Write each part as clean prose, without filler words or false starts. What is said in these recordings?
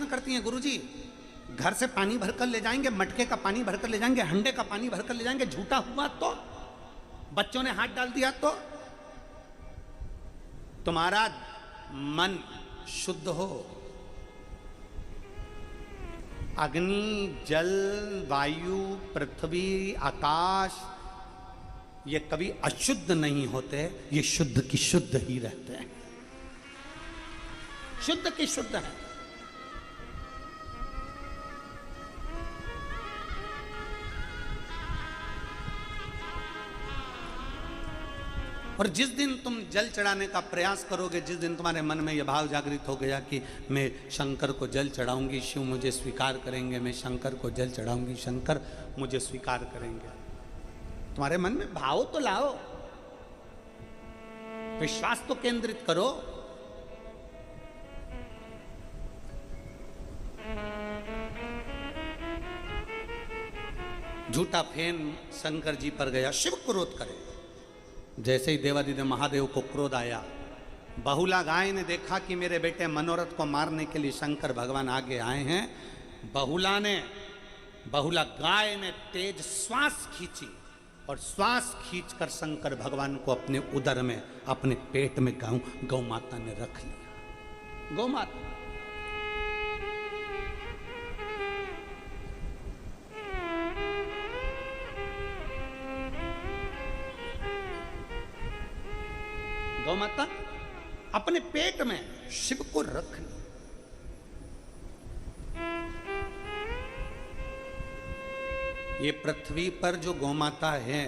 करती हैं गुरुजी, घर से पानी भरकर ले जाएंगे, मटके का पानी भरकर ले जाएंगे, हंडे का पानी भरकर ले जाएंगे, झूठा हुआ तो बच्चों ने हाथ डाल दिया तो तुम्हारा मन शुद्ध हो। अग्नि, जल, वायु, पृथ्वी, आकाश ये कभी अशुद्ध नहीं होते, ये शुद्ध की शुद्ध ही रहते हैं, शुद्ध की शुद्ध है। और जिस दिन तुम जल चढ़ाने का प्रयास करोगे, जिस दिन तुम्हारे मन में यह भाव जागृत हो गया कि मैं शंकर को जल चढ़ाऊंगी, शिव मुझे स्वीकार करेंगे, मैं शंकर को जल चढ़ाऊंगी, शंकर मुझे स्वीकार करेंगे, तुम्हारे मन में भाव तो लाओ, विश्वास तो केंद्रित करो। झूठा फेन शंकर जी पर गया, शिव क्रोध करे। जैसे ही देवादिदेव महादेव को क्रोध आया, बहुला गाय ने देखा कि मेरे बेटे मनोरथ को मारने के लिए शंकर भगवान आगे आए हैं। बहुला गाय ने तेज श्वास खींची और श्वास खींचकर शंकर भगवान को अपने उदर में, अपने पेट में गौ माता ने रख लिया। गौ माता गौ माता अपने पेट में शिव को रख ली। ये पृथ्वी पर जो गौमाता है,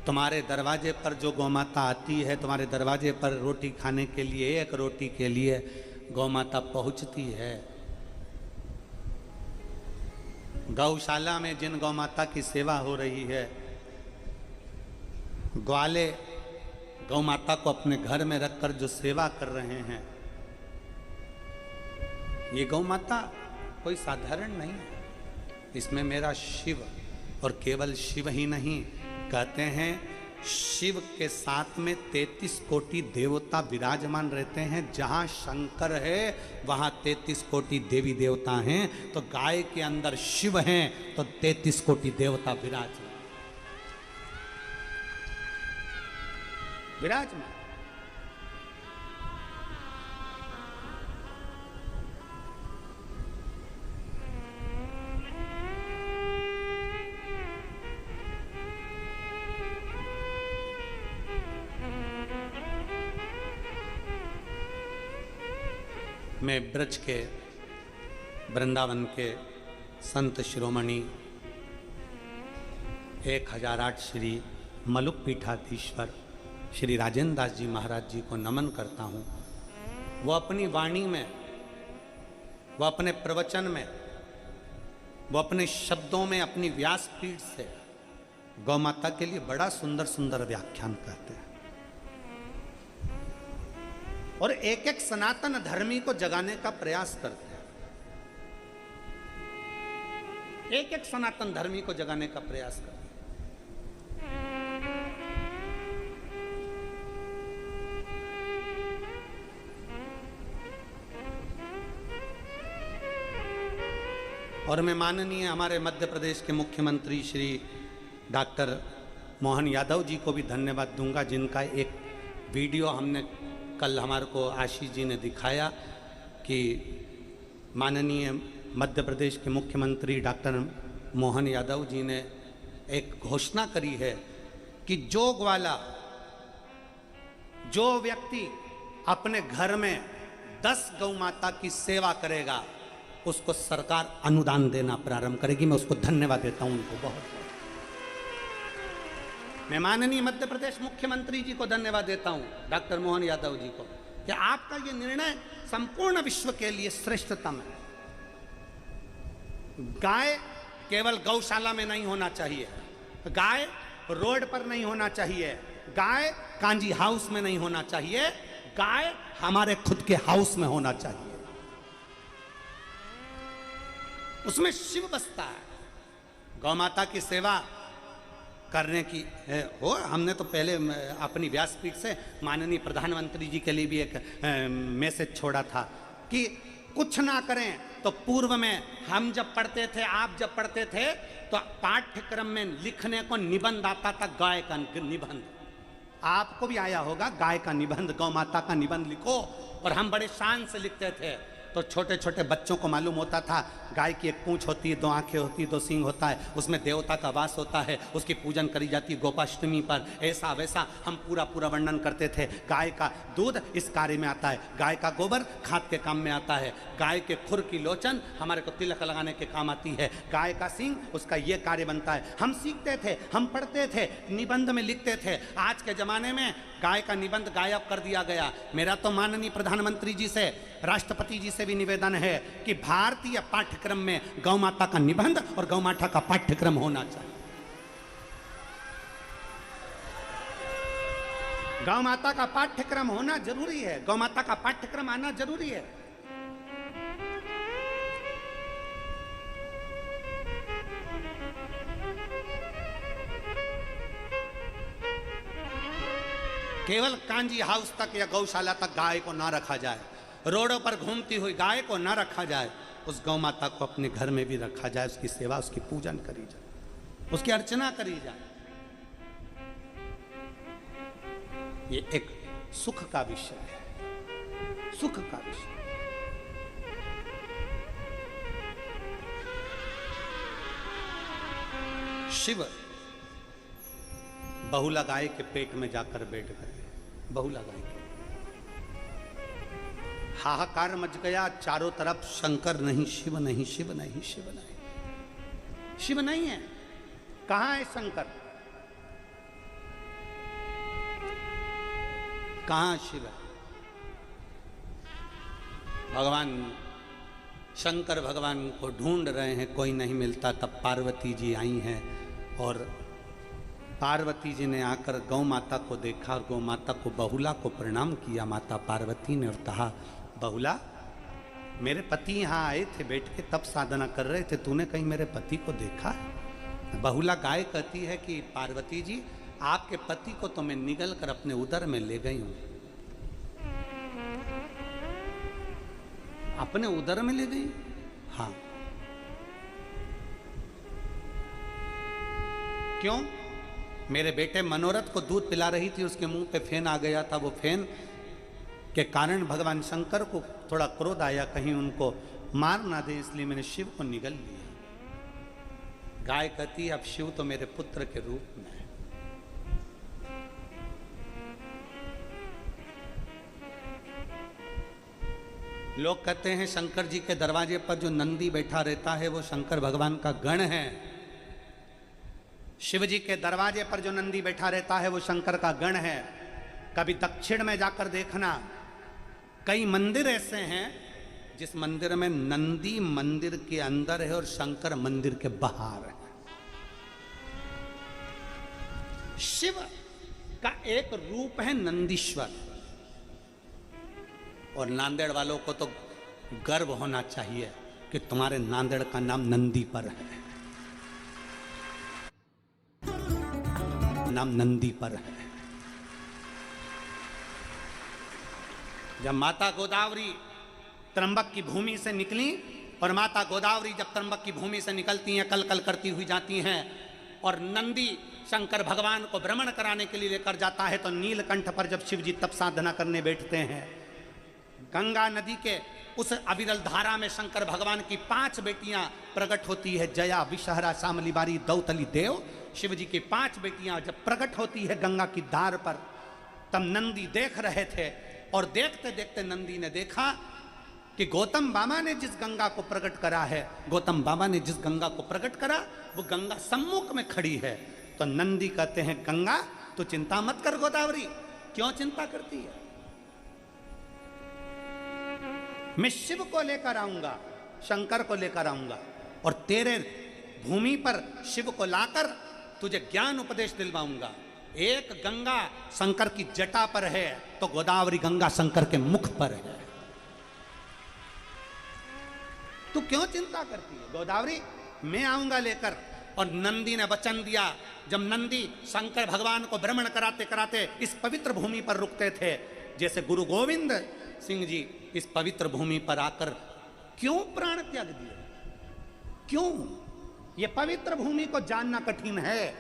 तुम्हारे दरवाजे पर जो गौमाता आती है, तुम्हारे दरवाजे पर रोटी खाने के लिए, एक रोटी के लिए गौमाता पहुंचती है। गौशाला में जिन गौमाता की सेवा हो रही है, ग्वाले गौ माता को अपने घर में रखकर जो सेवा कर रहे हैं, ये गौ माता कोई साधारण नहीं है। इसमें मेरा शिव, और केवल शिव ही नहीं, कहते हैं शिव के साथ में 33 कोटि देवता विराजमान रहते हैं। जहाँ शंकर है वहाँ 33 कोटि देवी देवता हैं। तो गाय के अंदर शिव हैं तो 33 कोटि देवता विराजमान। मैं ब्रज के, वृंदावन के संत शिरोमणि 1008 श्री मलुक पीठाधीश्वर श्री राजेंद्र दास जी महाराज जी को नमन करता हूँ। वो अपनी वाणी में, वो अपने प्रवचन में, वो अपने शब्दों में, अपनी व्यासपीठ से गौ माता के लिए बड़ा सुंदर सुंदर व्याख्यान करते हैं और एक एक सनातन धर्मी को जगाने का प्रयास करते हैं। एक एक सनातन धर्मी को जगाने का प्रयास करते हैं। और मैं माननीय हमारे मध्य प्रदेश के मुख्यमंत्री श्री डॉक्टर मोहन यादव जी को भी धन्यवाद दूंगा, जिनका एक वीडियो हमने कल हमारे को आशीष जी ने दिखाया कि माननीय मध्य प्रदेश के मुख्यमंत्री डॉक्टर मोहन यादव जी ने एक घोषणा करी है कि जो ग्वाला, जो व्यक्ति अपने घर में 10 गौ माता की सेवा करेगा उसको सरकार अनुदान देना प्रारंभ करेगी। मैं उसको धन्यवाद देता हूं, उनको बहुत बहुत। मैं माननीय मध्य प्रदेश मुख्यमंत्री जी को धन्यवाद देता हूं, डॉक्टर मोहन यादव जी को, कि आपका ये निर्णय संपूर्ण विश्व के लिए श्रेष्ठतम है। गाय केवल गौशाला में नहीं होना चाहिए, गाय रोड पर नहीं होना चाहिए, गाय कांजी हाउस में नहीं होना चाहिए, गाय हमारे खुद के हाउस में होना चाहिए। उसमें शिव बसता है। गौ माता की सेवा करने की हो। हमने तो पहले अपनी व्यासपीठ से माननीय प्रधानमंत्री जी के लिए भी एक मैसेज छोड़ा था कि कुछ ना करें, तो पूर्व में हम जब पढ़ते थे, आप जब पढ़ते थे, तो पाठ्यक्रम में लिखने को निबंध आता था, गाय का निबंध। आपको भी आया होगा गाय का निबंध, गौ माता का निबंध लिखो, और हम बड़े शान से लिखते थे। तो छोटे छोटे बच्चों को मालूम होता था गाय की एक पूंछ होती है, 2 आंखें होती है, 2 सींग होता है, उसमें देवता का वास होता है, उसकी पूजन करी जाती है गोपाष्टमी पर, ऐसा वैसा हम पूरा पूरा वर्णन करते थे। गाय का दूध इस कार्य में आता है, गाय का गोबर खाद के काम में आता है, गाय के खुर की लोचन हमारे को तिलक लगाने के काम आती है, गाय का सींग उसका ये कार्य बनता है। हम सीखते थे, हम पढ़ते थे, निबंध में लिखते थे। आज के जमाने में गाय का निबंध गायब कर दिया गया। मेरा तो माननीय प्रधानमंत्री जी से, राष्ट्रपति जी से भी निवेदन है कि भारतीय पाठ्यक्रम में गौ माता का निबंध और गौ माता का पाठ्यक्रम होना चाहिए। गौ माता का पाठ्यक्रम होना जरूरी है, गौ माता का पाठ्यक्रम आना जरूरी है। केवल कांजी हाउस तक या गौशाला तक गाय को ना रखा जाए, रोडों पर घूमती हुई गाय को ना रखा जाए, उस गौ माता को अपने घर में भी रखा जाए, उसकी सेवा, उसकी पूजन करी जाए, उसकी अर्चना करी जाए। ये एक सुख का विषय है, सुख का विषय। शिव बहुला गाय के पेट में जाकर बैठ गए, बहुला गाय के। हाहाकार मच गया चारों तरफ, शंकर नहीं, शिव नहीं, शिव नहीं, शिव नहीं, शिव नहीं है। कहां है शंकर, कहां शिव है? भगवान शंकर भगवान को ढूंढ रहे हैं, कोई नहीं मिलता। तब पार्वती जी आई हैं, और पार्वती जी ने आकर गौ माता को देखा और गौ माता को, बहुला को प्रणाम किया माता पार्वती ने, और कहा बहुला, मेरे पति यहाँ आए थे, बैठ के तब साधना कर रहे थे, तूने कहीं मेरे पति को देखा? बहुला गाय कहती है कि पार्वती जी, आपके पति को तो मैं निगल कर अपने उदर में ले गई हूं। अपने उदर में ले गई? हाँ। क्यों? मेरे बेटे मनोरथ को दूध पिला रही थी, उसके मुंह पे फेन आ गया था, वो फेन के कारण भगवान शंकर को थोड़ा क्रोध आया, कहीं उनको मार ना दे, इसलिए मैंने शिव को निगल लिया। गाय कहती, अब शिव तो मेरे पुत्र के रूप में है। लोग कहते हैं शंकर जी के दरवाजे पर जो नंदी बैठा रहता है वो शंकर भगवान का गण है। शिव जी के दरवाजे पर जो नंदी बैठा रहता है वो शंकर का गण है। कभी दक्षिण में जाकर देखना, कई मंदिर ऐसे हैं जिस मंदिर में नंदी मंदिर के अंदर है और शंकर मंदिर के बाहर है। शिव का एक रूप है नंदीश्वर, और नांदेड़ वालों को तो गर्व होना चाहिए कि तुम्हारे नांदेड़ का नाम नंदी पर है, नाम नंदी पर है। जब माता गोदावरी त्र्यंबक की भूमि से निकली, और माता गोदावरी जब त्र्यंबक की भूमि से निकलती हैं, कल कल करती हुई जाती हैं, और नंदी शंकर भगवान को भ्रमण कराने के लिए लेकर जाता है, तो नीलकंठ पर जब शिव जी तप साधना करने बैठते हैं, गंगा नदी के उस अविरल धारा में शंकर भगवान की 5 बेटियां प्रकट होती है, जया, विषहरा, शामली बारी, दौतली देव। शिव जी की 5 बेटियां जब प्रकट होती है गंगा की धार पर, तब नंदी देख रहे थे, और देखते देखते नंदी ने देखा कि गौतम बाबा ने जिस गंगा को प्रकट करा है, गौतम बाबा ने जिस गंगा को प्रकट करा, वो गंगा सम्मुख में खड़ी है। तो नंदी कहते हैं, गंगा तू चिंता मत कर गोदावरी, क्यों चिंता करती है? मैं शिव को लेकर आऊंगा, शंकर को लेकर आऊंगा, और तेरे भूमि पर शिव को लाकर तुझे ज्ञान उपदेश दिलवाऊंगा। एक गंगा शंकर की जटा पर है, तो गोदावरी गंगा शंकर के मुख पर है। तू क्यों चिंता करती है गोदावरी, मैं आऊंगा लेकर। और नंदी ने वचन दिया। जब नंदी शंकर भगवान को भ्रमण कराते कराते इस पवित्र भूमि पर रुकते थे, जैसे गुरु गोविंद सिंह जी इस पवित्र भूमि पर आकर क्यों प्राण त्याग दिए? क्यों? ये पवित्र भूमि को जानना कठिन है,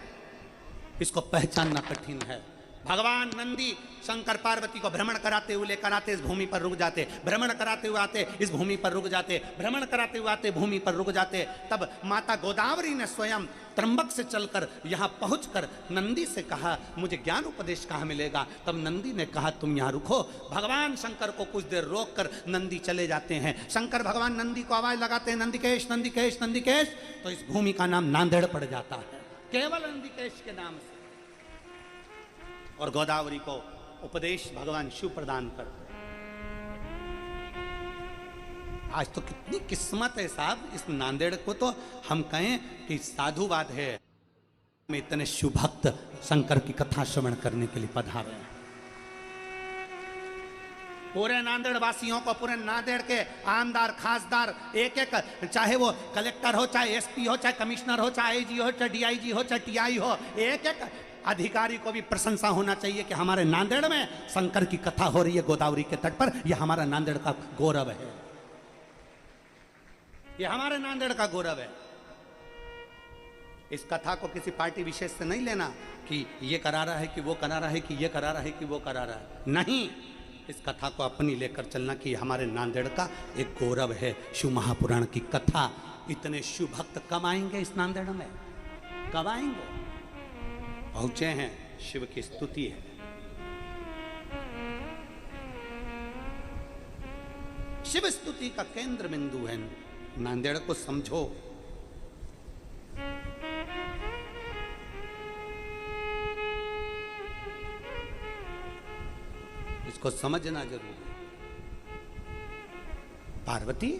इसको पहचानना कठिन है। भगवान नंदी शंकर पार्वती को भ्रमण कराते हुए लेकर आते, इस भूमि पर रुक जाते, भ्रमण कराते हुए आते, इस भूमि पर रुक जाते, भ्रमण कराते हुए आते, भूमि पर रुक जाते। तब माता गोदावरी ने स्वयं त्रंबक से चलकर यहाँ पहुंचकर नंदी से कहा, मुझे ज्ञान उपदेश कहाँ मिलेगा? तब नंदी ने कहा, तुम यहाँ रुको। भगवान शंकर को कुछ देर रोक कर नंदी चले जाते हैं। शंकर भगवान नंदी को आवाज लगाते हैं, नंदिकेश नंदिकेश नंदिकेश। तो इस भूमि का नाम नांदेड़ पड़ जाता है, केवल नंदिकेश के नाम से। और गोदावरी को उपदेश भगवान शिव प्रदान करते। आज तो कितनी किस्मत है साहब, इस नांदेड़ को तो हम कहें कि साधुवाद है, में इतने शिव भक्त शंकर की कथा श्रवण करने के लिए पधारे हैं। पूरे नांदेड़ वासियों को, पूरे नांदेड़ के आमदार खासदार, एक एक, चाहे वो कलेक्टर हो, चाहे एसपी हो, चाहे कमिश्नर हो, चाहे आईजी हो, चाहे डीआईजी हो, चाहे टीआई हो, एक एक अधिकारी को भी प्रशंसा होना चाहिए कि हमारे नांदेड़ में शंकर की कथा हो रही है गोदावरी के तट पर। यह हमारा नांदेड़ का गौरव है, यह हमारे नांदेड़ का गौरव है। इस कथा को किसी पार्टी विशेष से नहीं लेना कि ये करा रहा है, कि वो करा रहा है, कि ये करा रहा है, कि वो करा रहा है। नहीं, इस कथा को अपनी लेकर चलना कि हमारे नांदेड़ का एक गौरव है। शिव महापुराण की कथा, इतने शिव भक्त कब आएंगे इस नांदेड़ में? कब आएंगे? पहुंचे हैं, शिव की स्तुति है। शिव स्तुति का केंद्र बिंदु है नांदेड़ को समझो। इसको समझना जरूरी है। पार्वती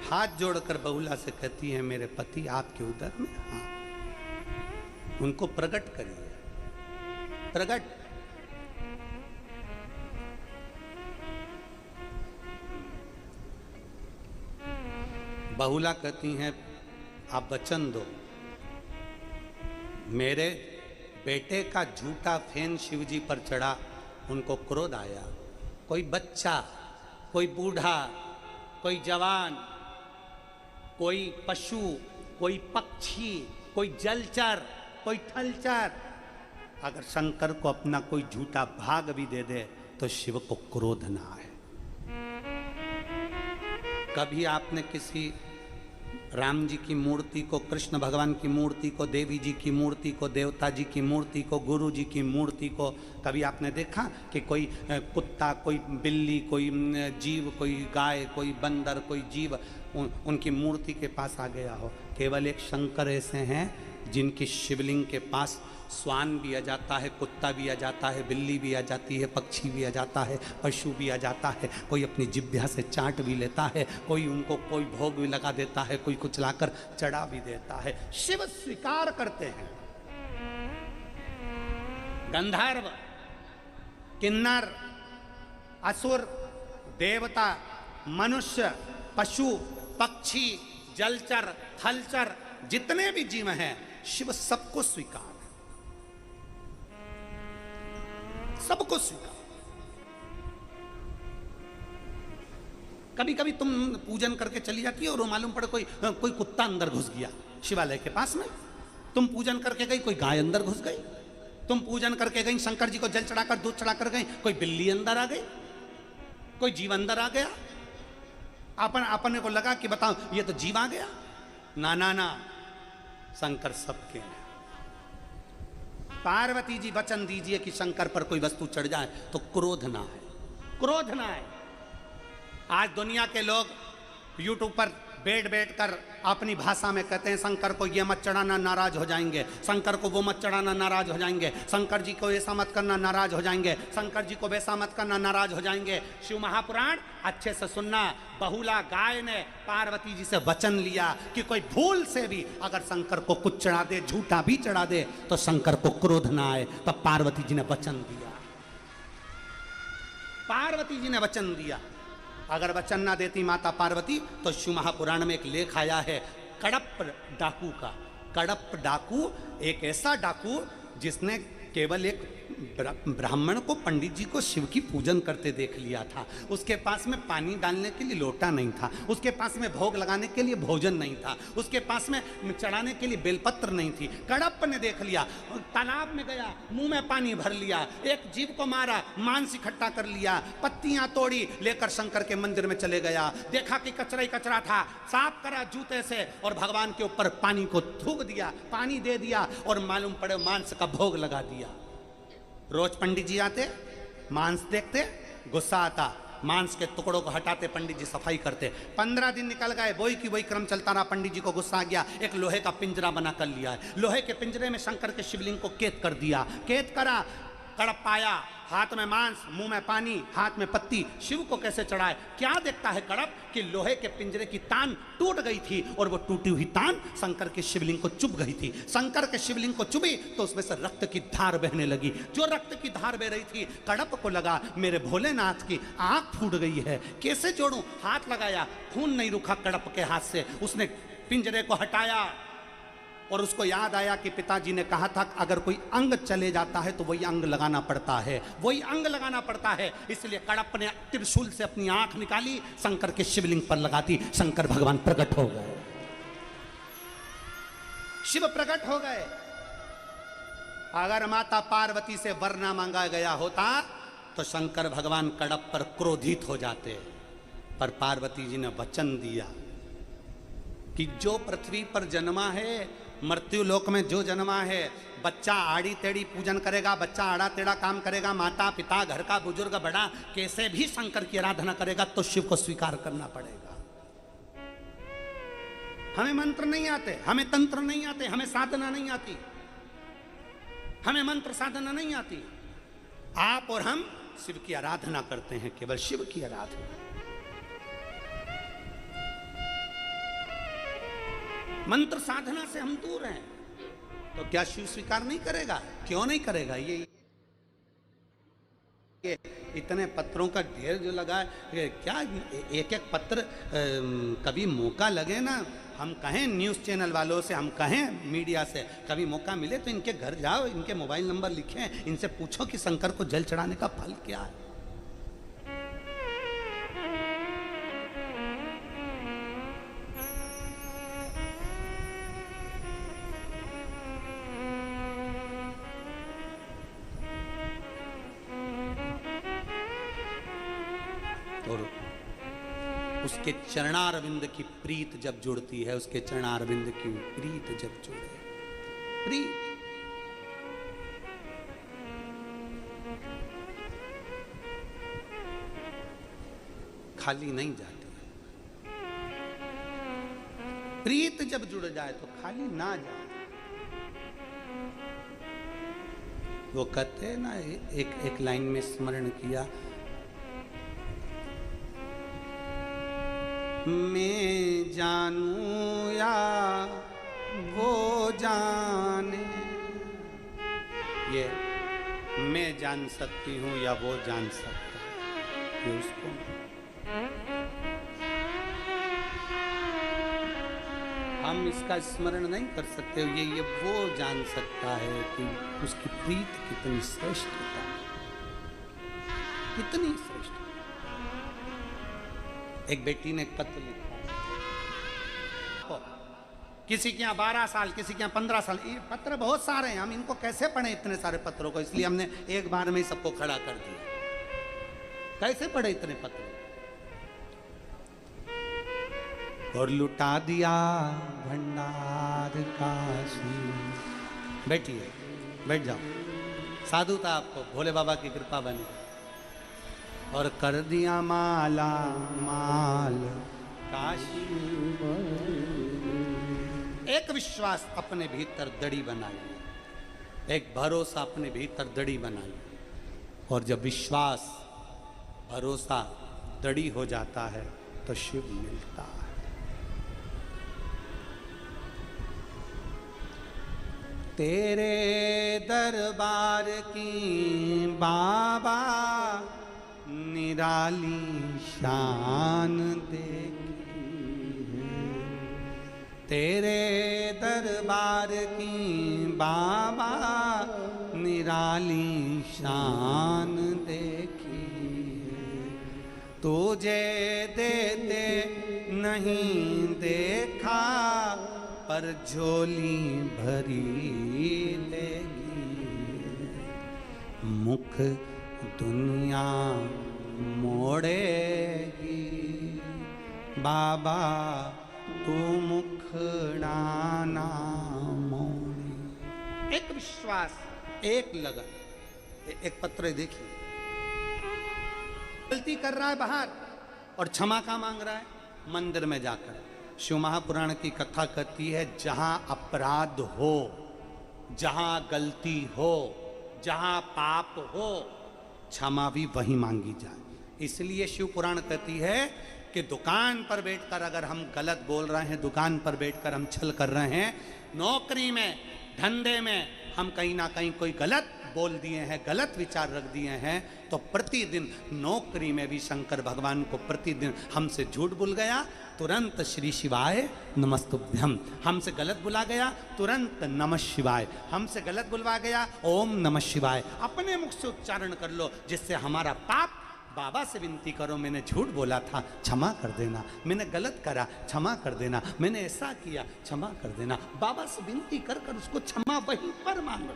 हाथ जोड़कर बहुला से कहती है, मेरे पति आपके उदर में, हाँ, उनको प्रकट करिए, प्रकट। बहुला कहती हैं, आप वचन दो। मेरे बेटे का झूठा फेन शिवजी पर चढ़ा, उनको क्रोध आया। कोई बच्चा, कोई बूढ़ा, कोई जवान, कोई पशु, कोई पक्षी, कोई जलचर, कोई थलचर, अगर शंकर को अपना कोई झूठा भाग भी दे दे तो शिव को क्रोध ना आए। कभी आपने किसी राम जी की मूर्ति को, कृष्ण भगवान की मूर्ति को, देवी जी की मूर्ति को, देवता जी की मूर्ति को, गुरु जी की मूर्ति को कभी आपने देखा कि कोई कुत्ता, कोई बिल्ली, कोई जीव, कोई गाय, कोई बंदर, कोई जीव उनकी मूर्ति के पास आ गया हो? केवल एक शंकर ऐसे हैं जिनकी शिवलिंग के पास स्वान भी आ जाता है, कुत्ता भी आ जाता है, बिल्ली भी आ जाती है, पक्षी भी आ जाता है, पशु भी आ जाता है, कोई अपनी जिह्वा से चाट भी लेता है, कोई उनको कोई भोग भी लगा देता है, कोई कुछ लाकर चढ़ा भी देता है। शिव स्वीकार करते हैं। गंधर्व, किन्नर, असुर, देवता, मनुष्य, पशु, पक्षी, जलचर, थलचर, जितने भी जीव हैं, शिव सबको स्वीकार, सबको स्वीकार। कभी कभी तुम पूजन करके चली जाती हो और मालूम पड़े कोई कुत्ता अंदर घुस गया शिवालय के पास में। तुम पूजन करके गई, कोई गाय अंदर घुस गई। तुम पूजन करके गई, शंकर जी को जल चढ़ाकर, दूध चढ़ाकर गई, कोई बिल्ली अंदर आ गई, कोई जीव अंदर आ गया। अपने को लगा कि बताओ ये तो जीव आ गया। ना ना ना, शंकर सबके हैं। पार्वती जी वचन दीजिए कि शंकर पर कोई वस्तु चढ़ जाए तो क्रोध ना है, क्रोध ना है। आज दुनिया के लोग यूट्यूब पर बैठ कर अपनी भाषा में कहते हैं शंकर को ये मत चढ़ाना, नाराज हो जाएंगे, शंकर को वो मत चढ़ाना, नाराज हो जाएंगे, शंकर जी को ऐसा मत करना, नाराज हो जाएंगे, शंकर जी को वैसा मत करना, नाराज हो जाएंगे। शिव महापुराण अच्छे से सुनना। बहुला गाय ने पार्वती जी से वचन लिया कि कोई भूल से भी अगर शंकर को कुछ चढ़ा दे, झूठा भी चढ़ा दे, तो शंकर को क्रोध ना आए। तब पार्वती जी ने वचन दिया, पार्वती जी ने वचन दिया। अगर वचन ना देती माता पार्वती तो शिव महापुराण में एक लेख आया है कडप्प डाकू का। कडप्प डाकू एक ऐसा डाकू जिसने केवल एक ब्राह्मण को, पंडित जी को शिव की पूजन करते देख लिया था। उसके पास में पानी डालने के लिए लोटा नहीं था, उसके पास में भोग लगाने के लिए भोजन नहीं था, उसके पास में चढ़ाने के लिए बेलपत्र नहीं थी। कड़प्प ने देख लिया, तालाब में गया, मुंह में पानी भर लिया, एक जीव को मारा, मांस इकट्ठा कर लिया, पत्तियां तोड़ी, लेकर शंकर के मंदिर में चले गया। देखा कि कचरा ही कचरा था, साफ करा जूते से और भगवान के ऊपर पानी को थूक दिया, पानी दे दिया और मालूम पड़े मांस का भोग लगा दिया। रोज पंडित जी आते, मांस देखते, गुस्सा आता, मांस के टुकड़ों को हटाते, पंडित जी सफाई करते। 15 दिन निकल गए, वही की वही क्रम चलता रहा। पंडित जी को गुस्सा आ गया, एक लोहे का पिंजरा बना कर लिया है। लोहे के पिंजरे में शंकर के शिवलिंग को कैद कर दिया। कैद करा, कड़प्प आया, हाथ में मांस, मुंह में पानी, हाथ में पत्ती। शिव को कैसे चढ़ाए? क्या देखता है कड़प्प कि लोहे के पिंजरे की तान टूट गई थी और वो टूटी हुई तान शंकर के शिवलिंग को चुभ गई थी। शंकर के शिवलिंग को चुभी तो उसमें से रक्त की धार बहने लगी। जो रक्त की धार बह रही थी, कड़प्प को लगा मेरे भोलेनाथ की आंख फूट गई है, कैसे जोड़ूं? हाथ लगाया, खून नहीं रुका कड़प्प के हाथ से। उसने पिंजरे को हटाया और उसको याद आया कि पिताजी ने कहा था अगर कोई अंग चले जाता है तो वही अंग लगाना पड़ता है, वही अंग लगाना पड़ता है। इसलिए कड़प्प ने त्रिशूल से अपनी आंख निकाली, शंकर के शिवलिंग पर लगाती। शंकर भगवान प्रकट हो गए, शिव प्रकट हो गए। अगर माता पार्वती से वर ना मांगा गया होता तो शंकर भगवान कड़प्प पर क्रोधित हो जाते, पर पार्वती जी ने वचन दिया कि जो पृथ्वी पर जन्मा है, मृत्यु लोक में जो जन्मा है, बच्चा आड़ी टेढ़ी पूजन करेगा, बच्चा आड़ा टेढ़ा काम करेगा, माता पिता घर का बुजुर्ग बड़ा कैसे भी शंकर की आराधना करेगा तो शिव को स्वीकार करना पड़ेगा। हमें मंत्र नहीं आते, हमें तंत्र नहीं आते, हमें साधना नहीं आती, हमें मंत्र साधना नहीं आती। आप और हम शिव की आराधना करते हैं, केवल शिव की आराधना। मंत्र साधना से हम दूर हैं, तो क्या शिव स्वीकार नहीं करेगा? क्यों नहीं करेगा? ये इतने पत्रों का ढेर जो लगा है, क्या एक एक पत्र कभी मौका लगे ना, हम कहें न्यूज़ चैनल वालों से, हम कहें मीडिया से, कभी मौका मिले तो इनके घर जाओ, इनके मोबाइल नंबर लिखें, इनसे पूछो कि शंकर को जल चढ़ाने का फल क्या है। और उसके चरणारविंद की प्रीत जब जुड़ती है, उसके चरणारविंद की प्रीत जब जुड़े, प्रीत खाली नहीं जाती। प्रीत जब जुड़ जाए तो खाली ना जाए। वो कहते हैं ना, एक लाइन में स्मरण किया, मैं जानूं या वो जाने। ये मैं जान सकती हूँ या वो जान सकता है, ये उसको हम इसका स्मरण नहीं कर सकते। ये वो जान सकता है कि उसकी प्रीत कितनी श्रेष्ठ है, कितनी श्रेष्ठ। एक बेटी ने एक पत्र लिखा, किसी के यहाँ 12 साल, किसी के यहाँ 15 साल, ये पत्र बहुत सारे हैं, हम इनको कैसे पढ़े इतने सारे पत्रों को? इसलिए हमने एक बार में ही सबको खड़ा कर दिया। कैसे पढ़े इतने पत्र? और लुटा दिया भंडार काशी। बैठिए, बैठ जाओ, साधुता आपको भोले बाबा की कृपा बनी। और कर दिया माला माल काशी। एक विश्वास अपने भीतर दड़ी बनाई, एक भरोसा अपने भीतर दड़ी बनाई। और जब विश्वास भरोसा दड़ी हो जाता है तो शिव मिलता है। तेरे दरबार की बाबा निराली शान देखी है, तेरे दरबार की बाबा निराली शान देखी तुझे देते नहीं देखा पर झोली भरी लेगी मुख दुनिया मोड़ेगी बाबा तू मुखड़ा ना मोड़े। एक विश्वास, एक लगन, एक पत्र देखिए, गलती कर रहा है बाहर और क्षमा का मांग रहा है मंदिर में जाकर। शिव महापुराण की कथा कहती है जहां अपराध हो, जहां गलती हो, जहां पाप हो, क्षमा भी वहीं मांगी जाए। इसलिए शिव पुराण कहती है कि दुकान पर बैठकर अगर हम गलत बोल रहे हैं, दुकान पर बैठकर हम छल कर रहे हैं, नौकरी में, धंधे में हम कहीं ना कहीं कोई गलत बोल दिए हैं, गलत विचार रख दिए हैं, तो प्रतिदिन नौकरी में भी शंकर भगवान को प्रतिदिन हमसे झूठ बोल गया, तुरंत श्री शिवाय नमस्तुभ्यम। हमसे गलत बुला गया, तुरंत नमः शिवाय। हमसे गलत बुलवा गया, ओम नमः शिवाय। अपने मुख से उच्चारण कर लो, जिससे हमारा पाप, बाबा से विनती करो मैंने झूठ बोला था, क्षमा कर देना, मैंने गलत करा, क्षमा कर देना, मैंने ऐसा किया, क्षमा कर देना। बाबा से विनती कर कर उसको क्षमा वहीं पर मांगो,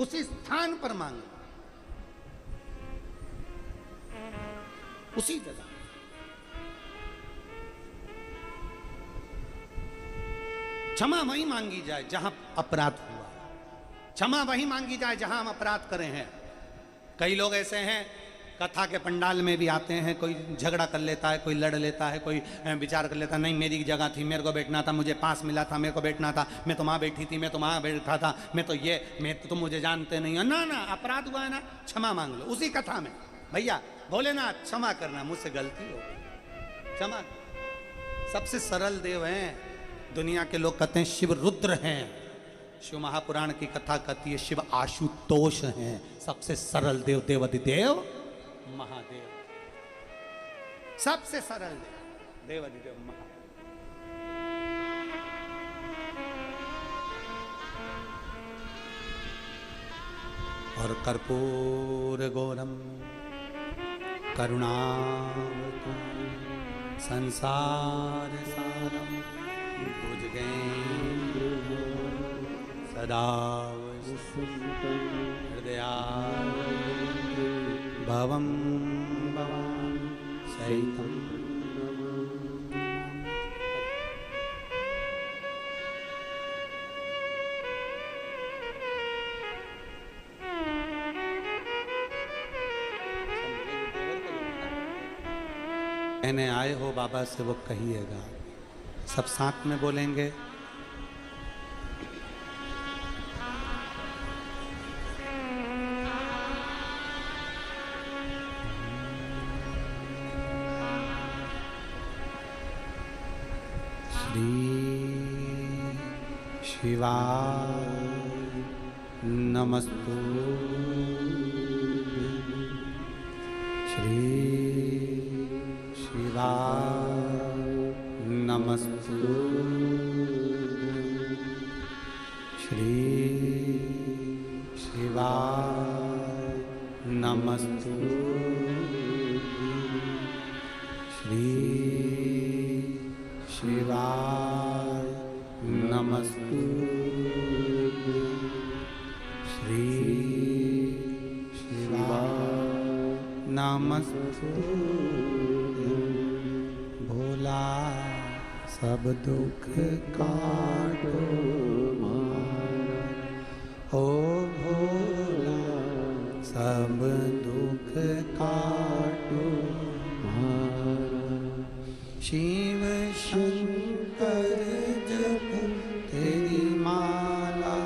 उसी स्थान पर मांगो, उसी जगह। क्षमा वहीं मांगी जाए जहां अपराध हुआ, क्षमा वहीं मांगी जाए जहां हम अपराध करें हैं। कई लोग ऐसे हैं कथा के पंडाल में भी आते हैं, कोई झगड़ा कर लेता है, कोई लड़ लेता है, कोई विचार कर लेता है, नहीं मेरी जगह थी, मेरे को बैठना था, मुझे पास मिला था, मेरे को बैठना था, मैं तो वहाँ बैठी थी, मैं तो वहाँ बैठा था, मैं तो तुम मुझे जानते नहीं हो। ना ना, अपराध हुआ है ना, क्षमा मांग लो उसी कथा में। भैया भोलेनाथ क्षमा करना, मुझसे गलती हो गई, क्षमा। सबसे सरल देव हैं दुनिया के लोग, कहते हैं शिव रुद्र हैं। शिव महापुराण की कथा कहती है शिव आशुतोष हैं, सबसे सरल देव, देवाधिदेव महादेव, सबसे सरल देव, देवाधिदेव महादेव। और कर्पूर गौरम करुणावतारम संसार सारम भुजगेन्द्र सदा हृदया भवं भवान् सहितं। कहने आए हो बाबा से वो कहिएगा, सब साथ में बोलेंगे। शिवाय नमस्तु, श्री शिवाय नमस्तु, श्री शिवाय नमस्तु, श्री शिवाय नमस्तु, श्री शिवाय नमस्तु। भोला सब दुख काटो मारा, ओ भोला सब दुख काटो मारा। शिव शंकर जप तेरी माला,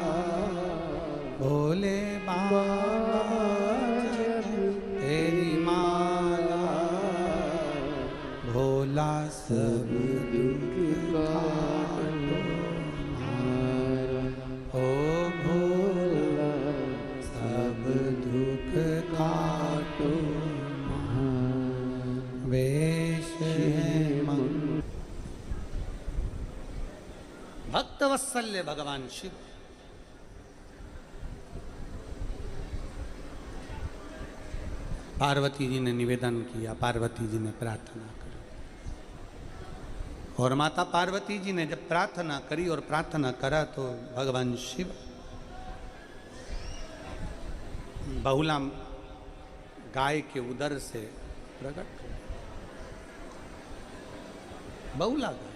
भोले बाबा जप तेरी माला, भोला सब दुख काटो मारा, ओ भोला सब दुख काटो मारा। वेश भक्त वत्सल्य भगवान शिव पार्वती जी ने निवेदन किया, पार्वती जी ने प्रार्थना करी। और माता पार्वती जी ने जब प्रार्थना करी और प्रार्थना करा तो भगवान शिव बहुला गाय के उदर से प्रकट, बहुला गाय,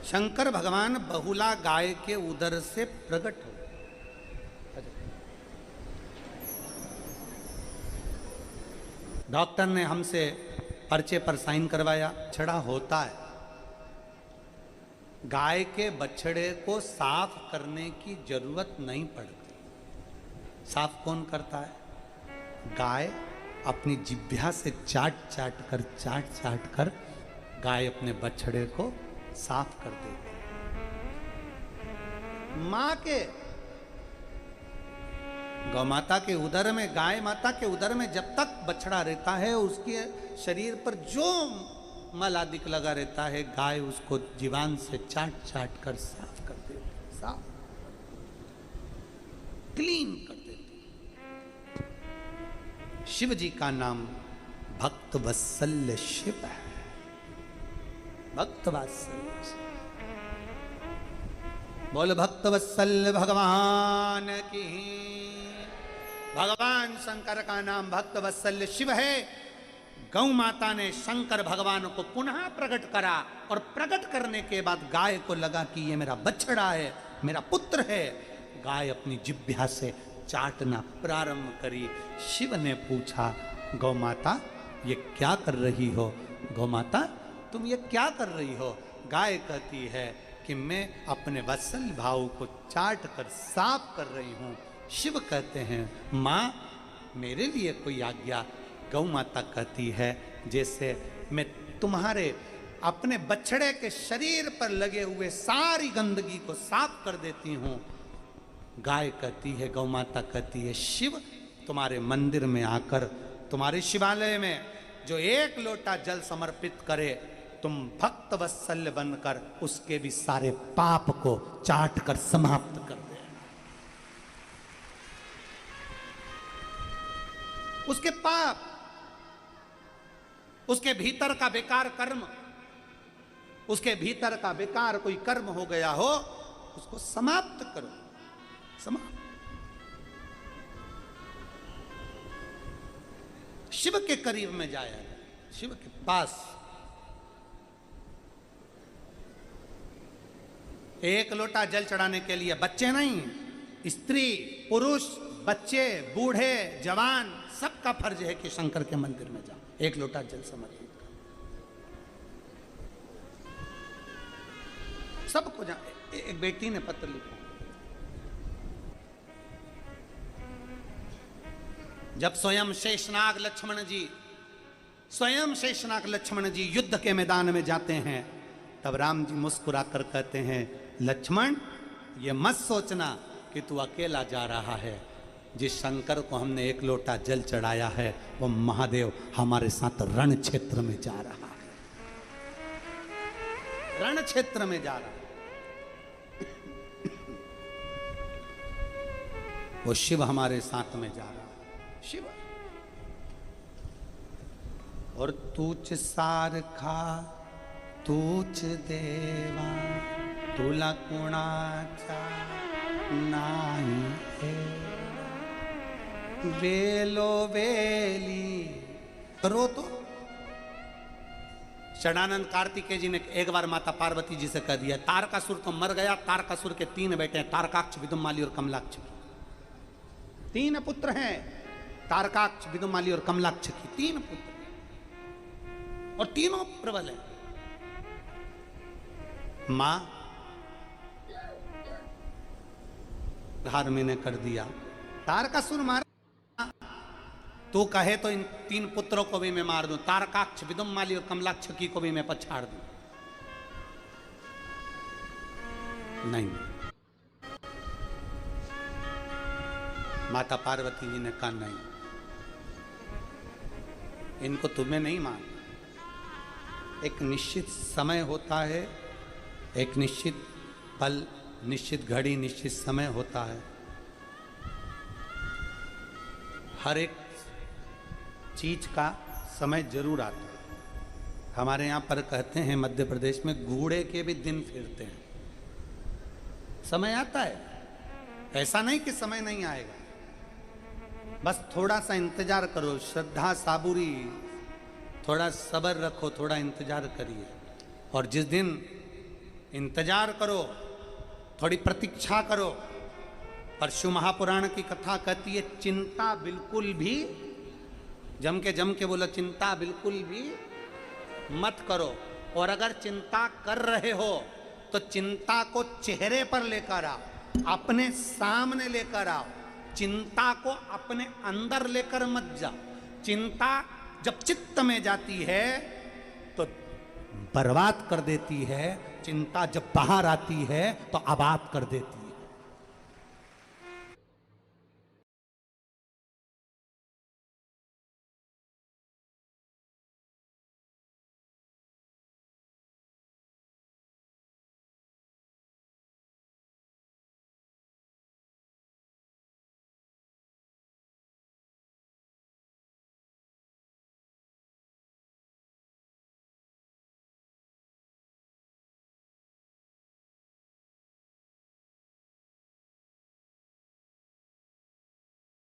शंकर भगवान बहुला गाय के उदर से प्रकट हो। डॉक्टर ने हमसे पर्चे पर साइन करवाया, छड़ा होता है। गाय के बछड़े को साफ करने की जरूरत नहीं पड़ती। साफ कौन करता है? गाय अपनी जिह्वा से चाट चाट कर गाय अपने बछड़े को साफ कर देती। मां के गौ माता के उदर में, गाय माता के उदर में जब तक बछड़ा रहता है, उसके शरीर पर जो मल आदिक लगा रहता है, गाय उसको जीवान से चाट कर साफ कर देती, साफ क्लीन कर देती। शिव जी का नाम भक्त वत्सल्य शिव है। भक्त वत्सल्य, बोल भक्त वत्सल्य भगवान की। भगवान शंकर का नाम भक्त वत्सल्य शिव है। गौ माता ने शंकर भगवान को पुनः प्रकट करा और प्रकट करने के बाद गाय को लगा कि ये मेरा बछड़ा है, मेरा पुत्र है। गाय अपनी जिह्वा से चाटना प्रारंभ करी। शिव ने पूछा, गौ माता ये क्या कर रही हो? गौ माता तुम ये क्या कर रही हो? गाय कहती है कि मैं अपने वत्सल भाव को चाट कर साफ कर रही हूं। शिव कहते हैं, मां मेरे लिए कोई आज्ञा। गौ माता कहती है, जैसे मैं तुम्हारे अपने बछड़े के शरीर पर लगे हुए सारी गंदगी को साफ कर देती हूं। गाय कहती है, गौ माता कहती है, शिव तुम्हारे मंदिर में आकर, तुम्हारे शिवालय में जो एक लोटा जल समर्पित करे, तुम भक्त वत्सल्य बनकर उसके भी सारे पाप को चाट कर समाप्त कर दे। उसके पाप, उसके भीतर का बेकार कर्म, उसके भीतर का बेकार कोई कर्म हो गया हो, उसको समाप्त करो, समाप्त। शिव के करीब में जाया, शिव के पास। एक लोटा जल चढ़ाने के लिए बच्चे नहीं, स्त्री, पुरुष, बच्चे, बूढ़े, जवान, सबका फर्ज है कि शंकर के मंदिर में जाओ, एक लोटा जल समर्पित करो। सबको जा। एक बेटी ने पत्र लिखा, जब स्वयं शेषनाग लक्ष्मण जी युद्ध के मैदान में जाते हैं, तब राम जी मुस्कुराकर कहते हैं, लक्ष्मण ये मत सोचना कि तू अकेला जा रहा है। जिस शंकर को हमने एक लोटा जल चढ़ाया है, वो महादेव हमारे साथ रण क्षेत्र में जा रहा है, रण क्षेत्र में जा रहा है। वो शिव हमारे साथ में जा रहा है, शिव। और तूच सारखा तूच देवा, तुला कुणाचा नाही है, वेलो वेली करो। तो षडानंद कार्तिकेय जी ने एक बार माता पार्वती जी से कह दिया, तारकासुर तो मर गया, तारकासुर के 3 बेटे हैं, तारकाक्ष, विदुमाली और कमलाक्ष। 3 पुत्र हैं, तारकाक्ष, विदुमाली और कमलाक्ष की 3 पुत्र, और तीनों प्रबल हैं। मां धार्मी ने कर दिया, तारकासुर मार, तू कहे तो इन 3 पुत्रों को भी मैं मार दूं, तारकाक्ष, विदुमाली और कमलाक्ष की को भी मैं पछाड़ दूं। नहीं, माता पार्वती जी ने कहा नहीं, इनको तुम्हें नहीं मारना। एक निश्चित समय होता है, एक निश्चित पल, निश्चित घड़ी, निश्चित समय होता है, हर एक चीज का समय जरूर आता है। हमारे यहाँ पर कहते हैं मध्य प्रदेश में घोड़े के भी दिन फिरते हैं। समय आता है, ऐसा नहीं कि समय नहीं आएगा, बस थोड़ा सा इंतजार करो, श्रद्धा साबुरी, थोड़ा सब्र रखो, थोड़ा इंतजार करिए। और जिस दिन इंतजार करो, थोड़ी प्रतीक्षा करो, और शिव महापुराण की कथा कहती है चिंता बिल्कुल भी, जम के बोलो, चिंता बिल्कुल भी मत करो। और अगर चिंता कर रहे हो तो चिंता को चेहरे पर लेकर आओ, अपने सामने लेकर आओ। चिंता को अपने अंदर लेकर मत जाओ। चिंता जब चित्त में जाती है तो बर्बाद कर देती है, चिंता जब बाहर आती है तो आबाद कर देती है।